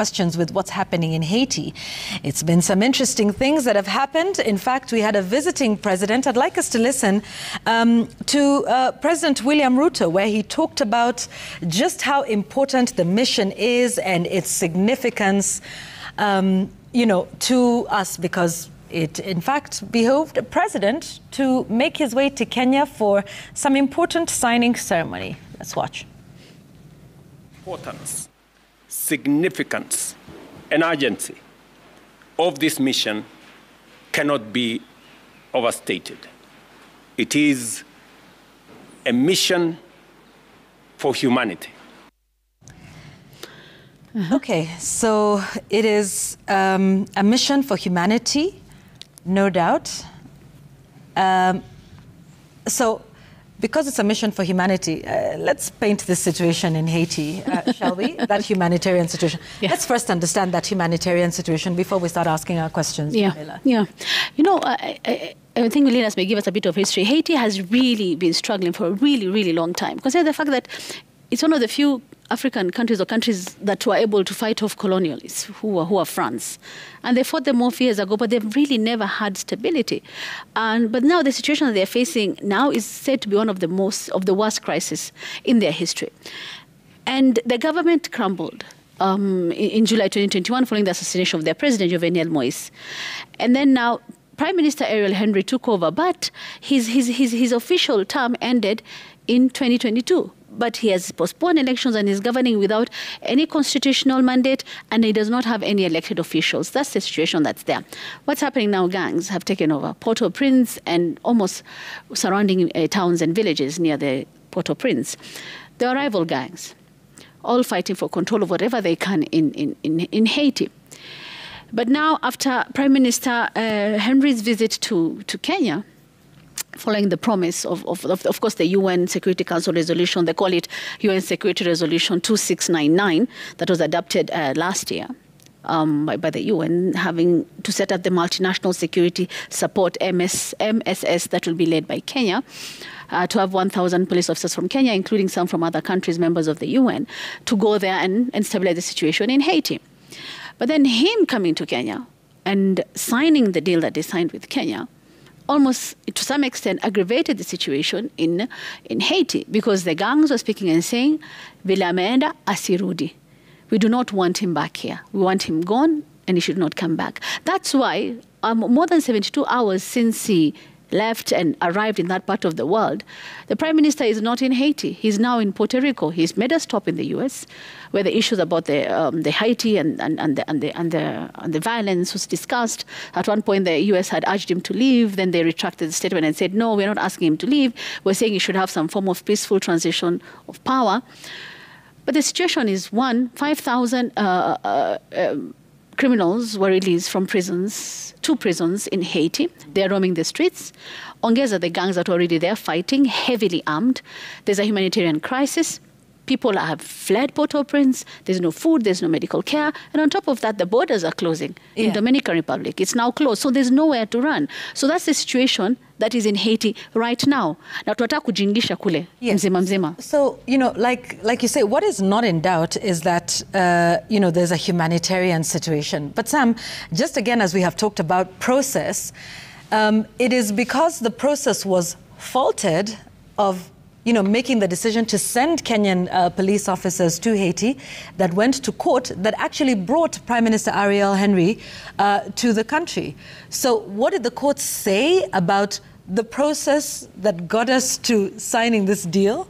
questions with what's happening in Haiti. It's been some interesting things that have happened. In fact, we had a visiting president. I'd like us to listen to President William Ruto, where he talked about just how important the mission is and its significance, you know, to us, because it, in fact, behoved a president to make his way to Kenya for some important signing ceremony. Let's watch. Importance, significance, and urgency of this mission cannot be overstated. It is a mission for humanity. Okay, so it is a mission for humanity, no doubt. So, because it's a mission for humanity, let's paint this situation in Haiti, shall we? That humanitarian situation. Yeah. Let's first understand that humanitarian situation before we start asking our questions. Yeah, yeah. You know, I think Linas may give us a bit of history. Haiti has really been struggling for a really, really long time. Consider the fact that it's one of the few African countries or countries that were able to fight off colonialists who are France. And they fought them more years ago, but they've really never had stability. But now the situation that they're facing now is said to be one of the worst crises in their history. And the government crumbled in July 2021 following the assassination of their president, Jovenel Moïse. And then now Prime Minister Ariel Henry took over, but his official term ended in 2022. But he has postponed elections and is governing without any constitutional mandate, and he does not have any elected officials. That's the situation that's there. What's happening now? Gangs have taken over Port-au-Prince and almost surrounding towns and villages near the Port-au-Prince. They are rival gangs, all fighting for control of whatever they can in Haiti. But now, after Prime Minister Henry's visit to Kenya, following the promise of course, the UN Security Council resolution, they call it UN Security Resolution 2699, that was adopted last year by the UN, having to set up the Multinational Security Support MSS that will be led by Kenya, to have 1,000 police officers from Kenya, including some from other countries, members of the UN, to go there and stabilize the situation in Haiti. But then him coming to Kenya and signing the deal that they signed with Kenya almost, to some extent, aggravated the situation in Haiti, because the gangs were speaking and saying, Vilamenda asirudi. We do not want him back here. We want him gone, and he should not come back. That's why, more than 72 hours since he left and arrived in that part of the world, the Prime Minister is not in Haiti. He's now in Puerto Rico. He's made a stop in the U.S., where the issues about the Haiti and the violence was discussed. At one point, the U.S. had urged him to leave. Then they retracted the statement and said, no, we're not asking him to leave. We're saying he should have some form of peaceful transition of power. But the situation is, one, 5,000 criminals were released from prisons, 2 prisons in Haiti. They're roaming the streets. Ongeza, the gangs that were already there fighting, heavily armed. There's a humanitarian crisis. People have fled Port-au-Prince. There's no food, there's no medical care. And on top of that, the borders are closing in Dominican Republic. It's now closed, so there's nowhere to run. So that's the situation that is in Haiti right now. Na tuwataka kujingisha kule, mzima mzima. So, you know, like you say, what is not in doubt is that, you know, there's a humanitarian situation. But Sam, just again, as we have talked about process, it is because the process was faulted of, you know, making the decision to send Kenyan police officers to Haiti that went to court that actually brought Prime Minister Ariel Henry to the country. So what did the court say about the process that got us to signing this deal?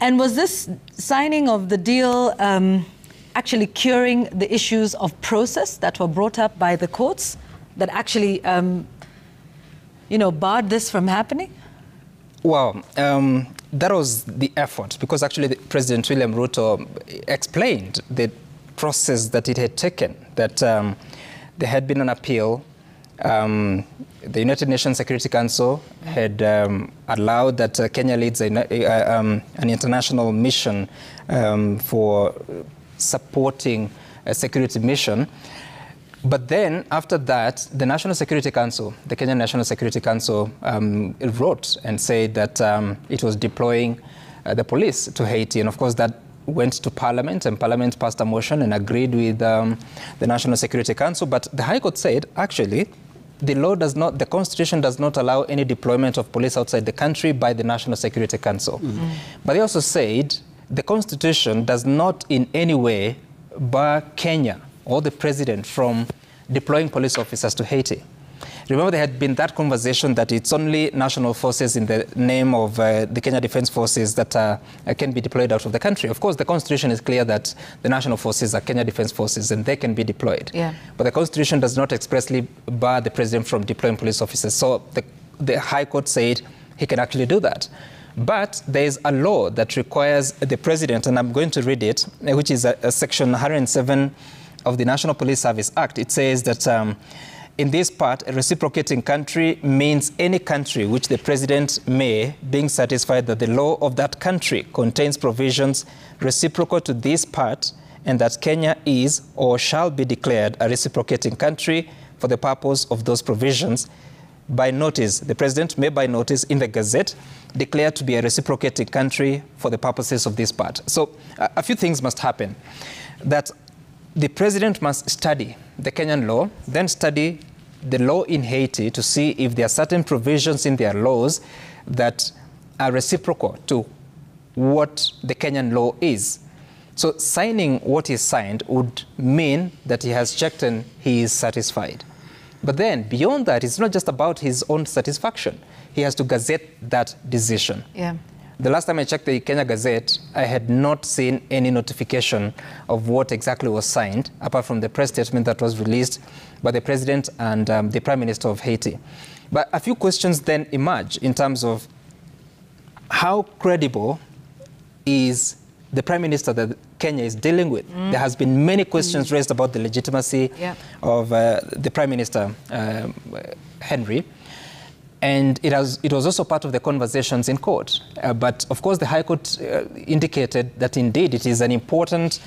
And was this signing of the deal actually curing the issues of process that were brought up by the courts that actually, you know, barred this from happening? Well, that was the effort, because actually President William Ruto explained the process that it had taken, that there had been an appeal. The United Nations Security Council had allowed that Kenya leads an international mission for supporting a security mission. But then, after that, the National Security Council, the Kenyan National Security Council, wrote and said that it was deploying the police to Haiti. And of course, that went to Parliament, and Parliament passed a motion and agreed with the National Security Council. But the High Court said, actually, the Constitution does not allow any deployment of police outside the country by the National Security Council. Mm-hmm. But they also said the Constitution does not in any way bar Kenya or the president from deploying police officers to Haiti. Remember, there had been that conversation that it's only national forces in the name of the Kenya Defense Forces that can be deployed out of the country. Of course, the Constitution is clear that the national forces are Kenya Defense Forces and they can be deployed. Yeah. But the Constitution does not expressly bar the president from deploying police officers. So the High Court said he can actually do that. But there is a law that requires the president, and I'm going to read it, which is Section 107 of the National Police Service Act. It says that in this part, a reciprocating country means any country which the president may, being satisfied that the law of that country contains provisions reciprocal to this part, and that Kenya is or shall be declared a reciprocating country for the purpose of those provisions, by notice. The president may, by notice in the Gazette, declare to be a reciprocating country for the purposes of this part. So a few things must happen. That the president must study the Kenyan law, then study the law in Haiti to see if there are certain provisions in their laws that are reciprocal to what the Kenyan law is. So signing what is signed would mean that he has checked and he is satisfied. But then beyond that, it's not just about his own satisfaction. He has to gazette that decision. Yeah. The last time I checked the Kenya Gazette, I had not seen any notification of what exactly was signed, apart from the press statement that was released by the president and the prime minister of Haiti. But a few questions then emerge in terms of how credible is the prime minister that Kenya is dealing with. There has been many questions raised about the legitimacy of the prime minister, Henry. And it was also part of the conversations in court. But of course, the High Court indicated that indeed it is an important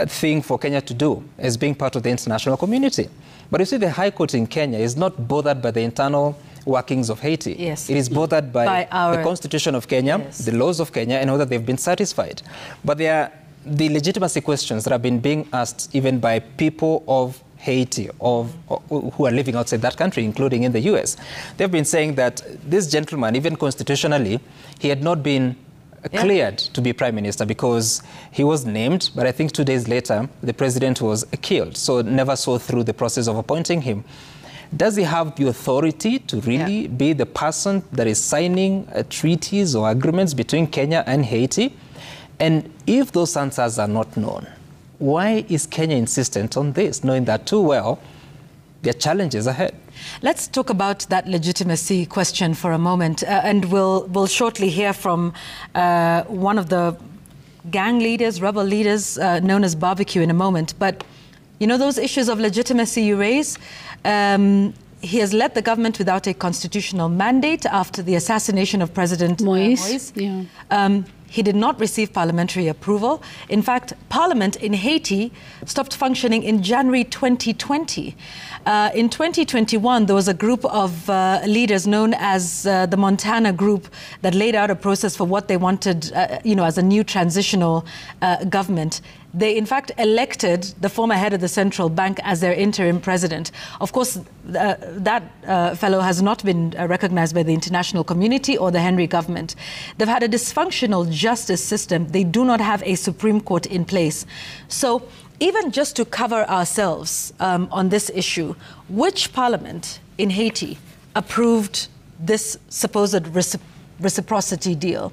thing for Kenya to do as being part of the international community. But you see, the High Court in Kenya is not bothered by the internal workings of Haiti. Yes. It is bothered by the Constitution of Kenya, the laws of Kenya, and whether they've been satisfied. But there are the legitimacy questions that have been being asked even by people of Haiti, who are living outside that country, including in the US. They've been saying that this gentleman, even constitutionally, he had not been cleared to be prime minister because he was named, but I think 2 days later, the president was killed, so never saw through the process of appointing him. Does he have the authority to really be the person that is signing treaties or agreements between Kenya and Haiti? And if those answers are not known, why is Kenya insistent on this, knowing that too well there are challenges ahead? Let's talk about that legitimacy question for a moment, and we'll shortly hear from one of the gang leaders, rebel leaders, known as Barbecue, in a moment. But you know those issues of legitimacy you raise? He has led the government without a constitutional mandate after the assassination of President Moise. He did not receive parliamentary approval. In fact, Parliament in Haiti stopped functioning in January 2020. In 2021, there was a group of leaders known as the Montana Group that laid out a process for what they wanted, as a new transitional government. They, in fact, elected the former head of the central bank as their interim president. Of course, that fellow has not been recognized by the international community or the Henry government. They've had a dysfunctional justice system. They do not have a Supreme Court in place. So even just to cover ourselves on this issue, which parliament in Haiti approved this supposed reciprocity deal,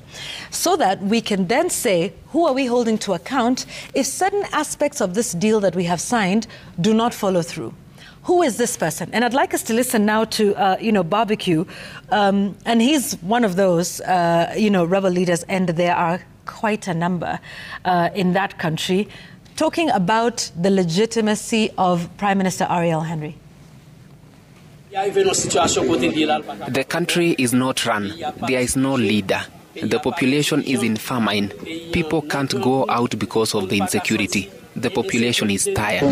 so that we can then say, who are we holding to account if certain aspects of this deal that we have signed do not follow through? Who is this person? And I'd like us to listen now to, Barbecue, and he's one of those, rebel leaders, and there are quite a number in that country, talking about the legitimacy of Prime Minister Ariel Henry. The country is not run. There is no leader. The population is in famine. People can't go out because of the insecurity. The population is tired.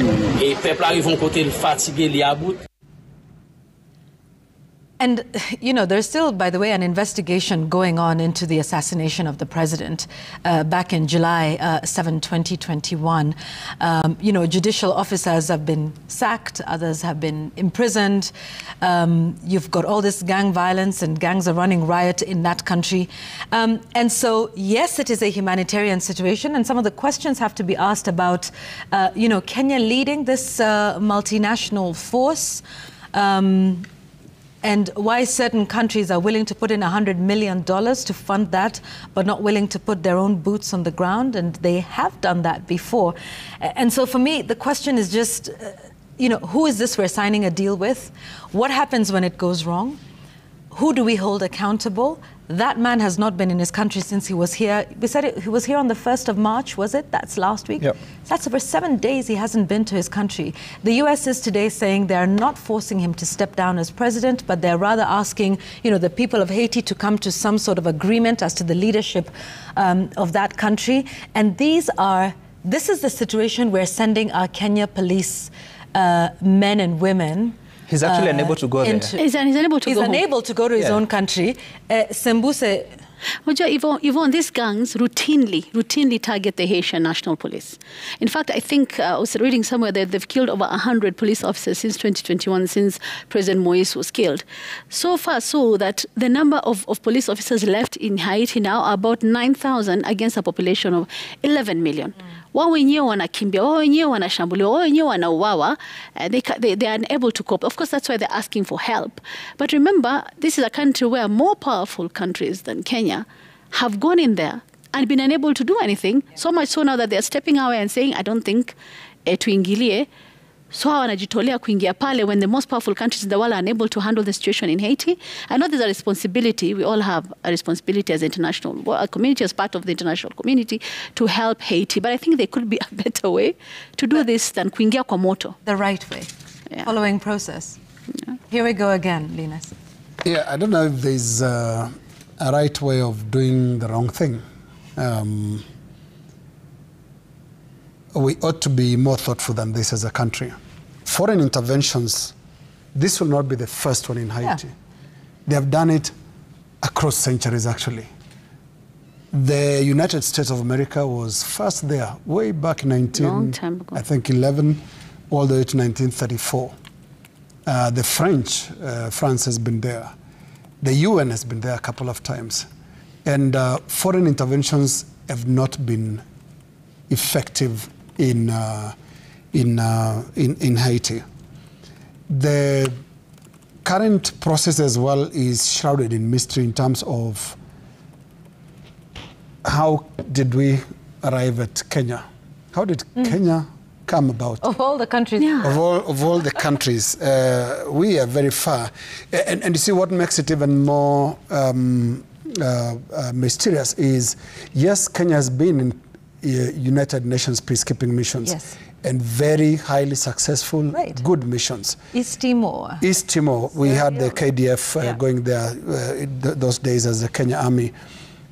And, you know, there's still, by the way, an investigation going on into the assassination of the president back in July 7, 2021. You know, judicial officers have been sacked, others have been imprisoned. You've got all this gang violence, and gangs are running riot in that country. And so, yes, it is a humanitarian situation, and some of the questions have to be asked about, you know, Kenya leading this multinational force, and why certain countries are willing to put in $100 million to fund that, but not willing to put their own boots on the ground, and they have done that before. And so for me, the question is just, you know, who is this we're signing a deal with? What happens when it goes wrong? Who do we hold accountable? That man has not been in his country since he was here. We said he was here on the 1st of March, was it? That's last week? Yep. That's over 7 days he hasn't been to his country. The US is today saying they're not forcing him to step down as president, but they're rather asking, you know, the people of Haiti to come to some sort of agreement as to the leadership of that country. And this is the situation we're sending our Kenya police men and women. He's actually unable to go there. He's unable to go to his own country. Sembuse. Yvonne, these gangs routinely target the Haitian National Police. In fact, I think I was reading somewhere that they've killed over 100 police officers since 2021, since President Moise was killed. So far, so that the number of police officers left in Haiti now are about 9,000 against a population of 11 million. Wao wenyewe wanakimbia, wao wenyewe wanashambuliwa, wao wenyewe wanauawa, they are unable to cope. Of course, that's why they're asking for help. But remember, this is a country where more powerful countries than Kenya have gone in there and been unable to do anything. So much so now that they're stepping away and saying, I don't think tuingilie. So wanajitolea kuingia pale when the most powerful countries in the world are unable to handle the situation in Haiti. I know there's a responsibility. We all have a responsibility as international community, as part of the international community, to help Haiti. But I think there could be a better way to do this than kuingia kwa moto. The right way, following process. Yeah. Here we go again, Linus. Yeah, I don't know if there's a right way of doing the wrong thing. We ought to be more thoughtful than this as a country. Foreign interventions, this will not be the first one in Haiti. Yeah. They have done it across centuries, actually. The United States of America was first there, way back in 11, all the way to 1934. The French, France has been there. The UN has been there a couple of times. And foreign interventions have not been effective in Haiti. The current process as well is shrouded in mystery in terms of how did we arrive at Kenya? How did Kenya come about? Of all the countries. Yeah. Of all the countries, we are very far. And you see what makes it even more mysterious is, yes, Kenya has been in United Nations peacekeeping missions, yes, and very highly successful, good missions. East Timor. East Timor, we had the KDF going there those days as the Kenya Army.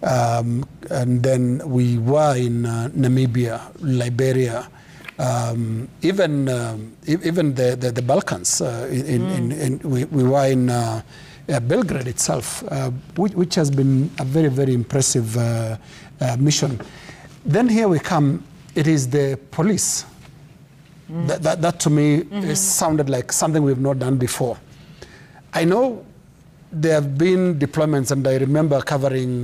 And then we were in Namibia, Liberia, even the Balkans. We were in Belgrade itself, which has been a very, very impressive mission. Then here we come, it is the police. That to me sounded like something we've not done before. I know there have been deployments, and I remember covering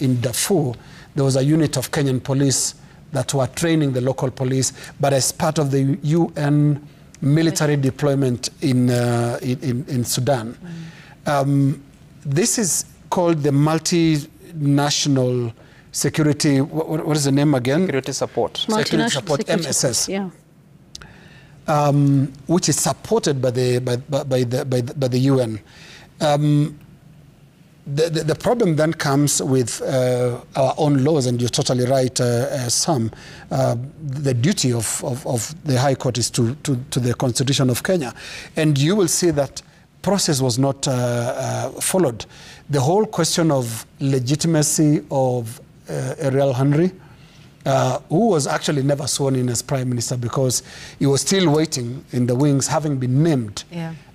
in Darfur, there was a unit of Kenyan police that were training the local police, but as part of the UN military deployment in Sudan. This is called the multinational security, what is the name again? Security support. Security support, MSS. Yeah. Which is supported by the UN. The problem then comes with our own laws, and you're totally right, Sam. The duty of the High Court is to the Constitution of Kenya. And you will see that process was not followed. The whole question of legitimacy of Ariel Henry, who was actually never sworn in as Prime Minister because he was still waiting in the wings, having been named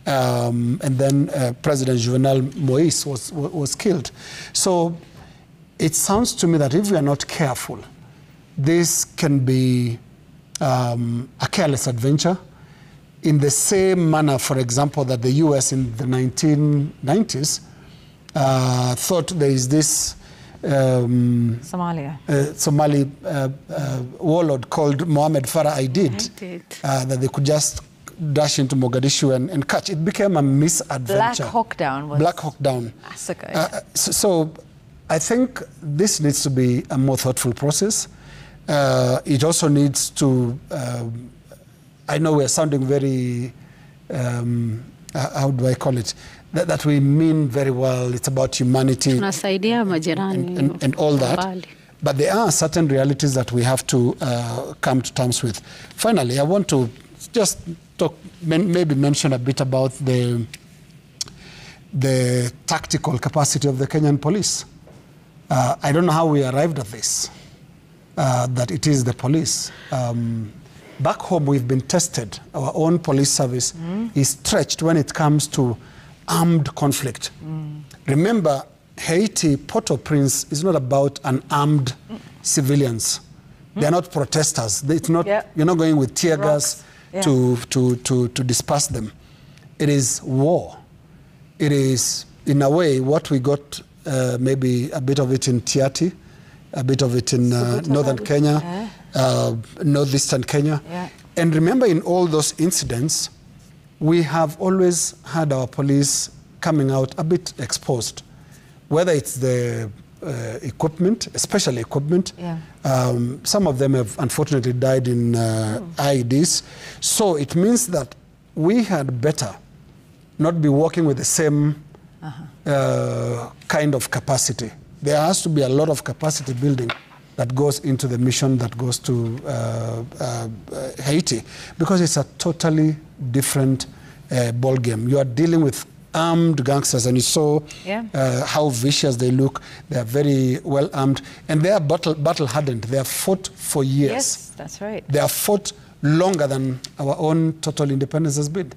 and then President Juvenal Moïse was killed. So it sounds to me that if we are not careful, this can be a careless adventure, in the same manner, for example, that the US in the 1990s thought there is this Somali warlord called Mohammed Farah Aidid, that they could just dash into Mogadishu and catch. It became a misadventure. Black Hawk Down was Black Hawk Down. massacred. So I think this needs to be a more thoughtful process. It also needs to, I know we're sounding very, how do I call it? That we mean very well. It's about humanity and all that. But there are certain realities that we have to come to terms with. Finally, I want to just talk, maybe mention a bit about the tactical capacity of the Kenyan police. I don't know how we arrived at this, that it is the police. Back home, we've been tested. Our own police service is stretched when it comes to armed conflict. Remember, Haiti, Port-au-Prince is not about unarmed civilians. They're not protesters. It's not. You're not going with tear gas to disperse them. It is war. It is, in a way, what we got, maybe a bit of it in Tiaty, a bit of it in northern Kenya, northeastern Kenya. And remember, in all those incidents, we have always had our police coming out a bit exposed, whether it's the equipment, especially equipment. Some of them have unfortunately died in IEDs. So it means that we had better not be working with the same kind of capacity. There has to be a lot of capacity building that goes into the mission that goes to Haiti, because it's a totally different ball game. You are dealing with armed gangsters, and you saw how vicious they look. They are very well armed, and they are battle hardened. They have fought for years. Yes, that's right. They have fought longer than our own total independence has been.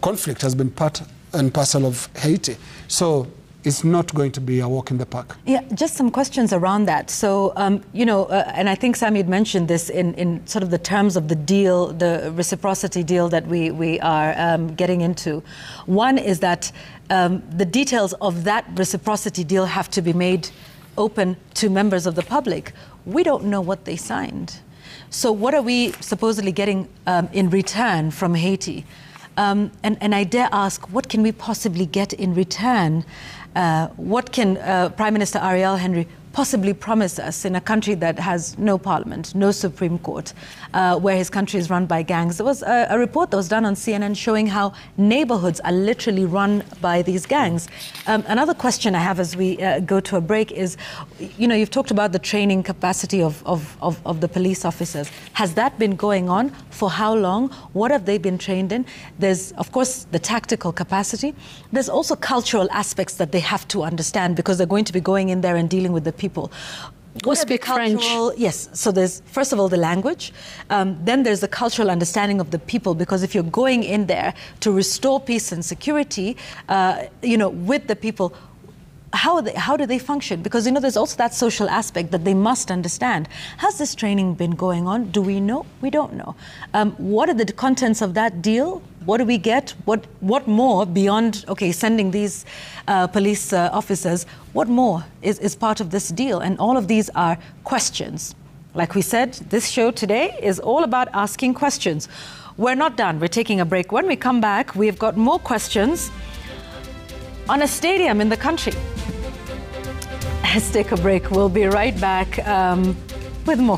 Conflict has been part and parcel of Haiti. So it's not going to be a walk in the park. Yeah, just some questions around that. So, you know, and I think Sam had mentioned this in sort of the terms of the deal, the reciprocity deal that we are getting into. One is that the details of that reciprocity deal have to be made open to members of the public. We don't know what they signed. So what are we supposedly getting in return from Haiti? And I dare ask, what can we possibly get in return? What can Prime Minister Ariel Henry possibly promise us in a country that has no parliament, no Supreme Court, where his country is run by gangs? There was a report that was done on CNN showing how neighborhoods are literally run by these gangs. Another question I have as we go to a break is, you know, you've talked about the training capacity of the police officers. Has that been going on? For how long? What have they been trained in? There's, of course, the tactical capacity. There's also cultural aspects that they have to understand, because they're going to be going in there and dealing with the people. Who speak French? Yes. So there's, first of all, the language. Then there's the cultural understanding of the people, because if you're going in there to restore peace and security, you know, with the people, how do they function? Because, you know, there's also that social aspect that they must understand. Has this training been going on? Do we know? We don't know. What are the contents of that deal? What do we get? What more beyond, okay, sending these police officers, what more is part of this deal? And all of these are questions. Like we said, this show today is all about asking questions. We're not done. We're taking a break. When we come back, we've got more questions on a stadium in the country. Let's take a break. We'll be right back with more.